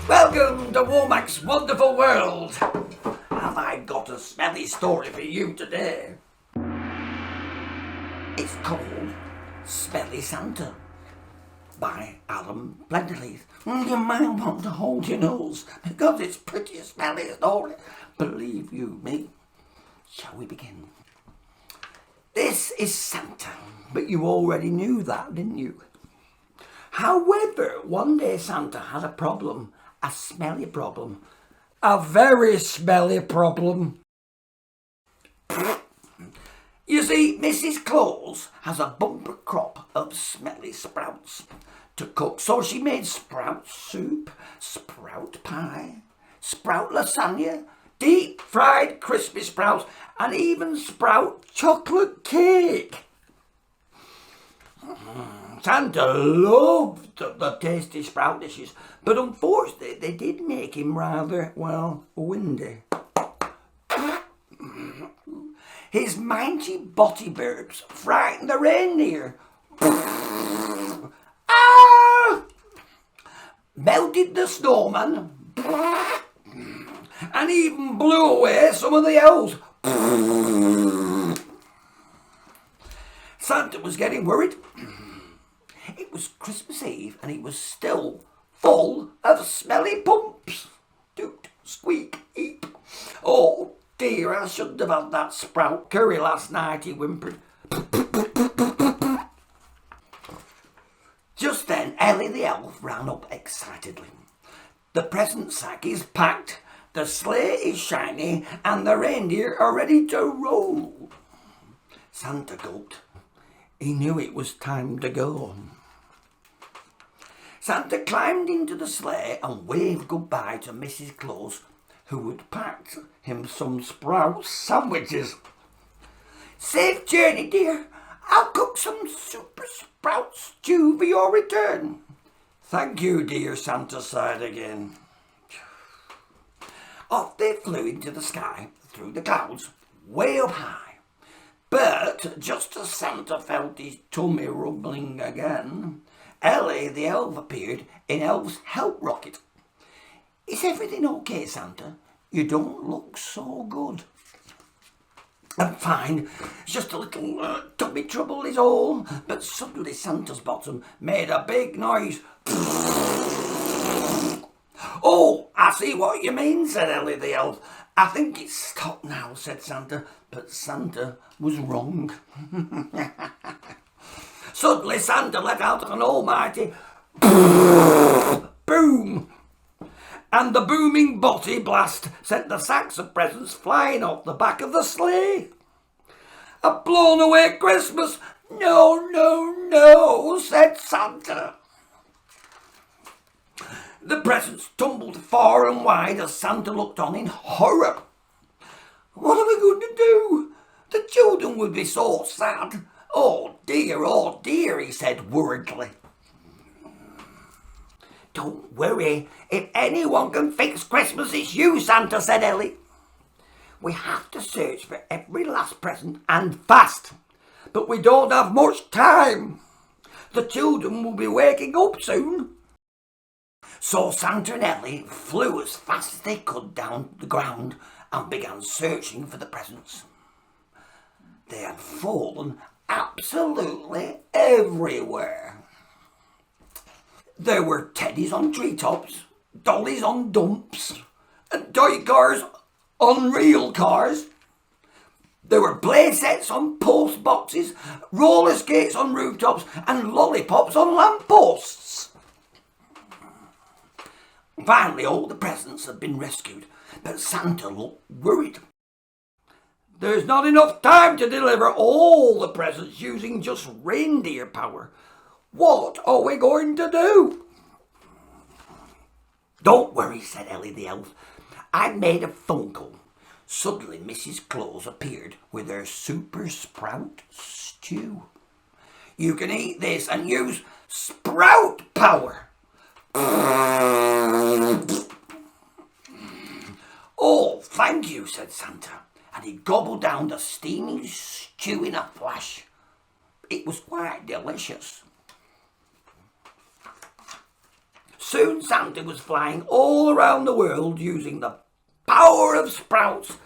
Welcome to Womack's wonderful world. Have I got a smelly story for you today? It's called Smelly Santa by Allan Plenderleith. You might want to hold your nose because it's pretty smelly story. Believe you me. Shall we begin? This is Santa, but you already knew that, didn't you? However, one day Santa had a problem, a smelly problem, a very smelly problem. You see, Mrs. Claus has a bumper crop of smelly sprouts to cook, so she made sprout soup, sprout pie, sprout lasagna, deep fried crispy sprouts, and even sprout chocolate cake. Santa loved the tasty sprout dishes, but unfortunately they did make him rather, windy. His mangy body burps frightened the reindeer. Ah! Melted the snowman, and even blew away some of the elves. Santa was getting worried. It was Christmas Eve and he was still full of smelly pumps. Toot, squeak, eep. Oh dear, I shouldn't have had that sprout curry last night, he whimpered. Just then, Ellie the elf ran up excitedly. The present sack is packed, the sleigh is shiny, and the reindeer are ready to roll. Santa gulped. He knew it was time to go. Santa climbed into the sleigh and waved goodbye to Mrs. Claus, who had packed him some sprout sandwiches. Safe journey, dear. I'll cook some super sprout stew for your return. Thank you, dear, Santa sighed again. Off they flew into the sky, through the clouds, way up high. But just as Santa felt his tummy rumbling again, Ellie the elf appeared in Elf's help rocket. Is everything okay, Santa? You don't look so good. I'm fine. It's just a little tummy trouble is all. But suddenly Santa's bottom made a big noise. Oh, I see what you mean, said Ellie the elf. I think it's stopped now, said Santa, but Santa was wrong. Suddenly Santa let out an almighty boom, and the booming body blast sent the sacks of presents flying off the back of the sleigh. A blown away Christmas. No, no, no, said Santa. The presents tumbled far and wide as Santa looked on in horror. What are we going to do? The children would be so sad. Oh dear, he said worriedly. Don't worry. If anyone can fix Christmas, it's you, Santa, said Ellie. We have to search for every last present and fast. But we don't have much time. The children will be waking up soon. So Santa and Ellie flew as fast as they could down the ground and began searching for the presents. They had fallen absolutely everywhere. There were teddies on treetops, dollies on dumps, and toy cars on real cars. There were play sets on post boxes, roller skates on rooftops, and lollipops on lampposts. Finally, all the presents had been rescued, but Santa looked worried. There's not enough time to deliver all the presents using just reindeer power. What are we going to do? Don't worry, said Ellie the elf. I made a phone call. Suddenly, Mrs. Claus appeared with her super sprout stew. You can eat this and use sprout power. Oh, thank you, said Santa, and he gobbled down the steaming stew in a flash. It was quite delicious. Soon Santa was flying all around the world using the power of sprouts.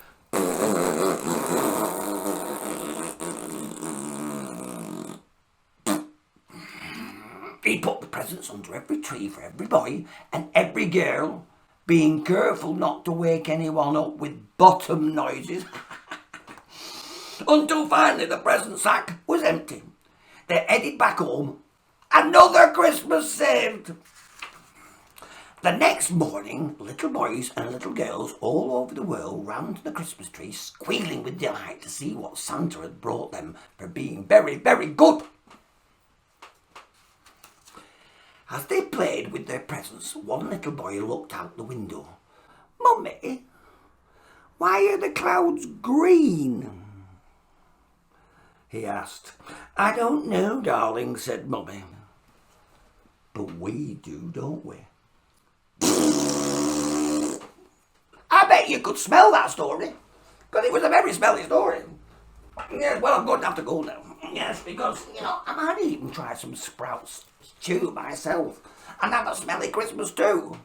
He put the presents under every tree for every boy and every girl, being careful not to wake anyone up with bottom noises. Until finally the present sack was empty. They headed back home. Another Christmas saved! The next morning, little boys and little girls all over the world ran to the Christmas tree, squealing with delight to see what Santa had brought them for being very, very good. As they played with their presents, one little boy looked out the window. "Mummy, why are the clouds green?" he asked. "I don't know, darling," said Mummy. "But we do, don't we?" I bet you could smell that story, because it was a very smelly story. Yes, well, I'm going to have to go now. Yes, because, I might even try some sprouts stew myself and have a smelly Christmas too.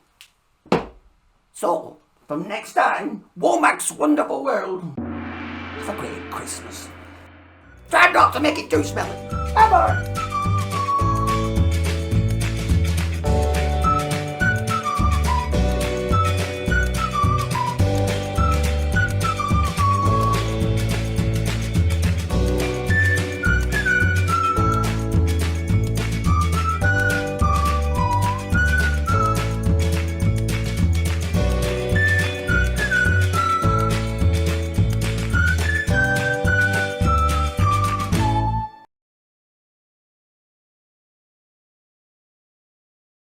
So, from next time, Womack's Wonderful World, have a great Christmas. Try not to make it too smelly. Bye-bye.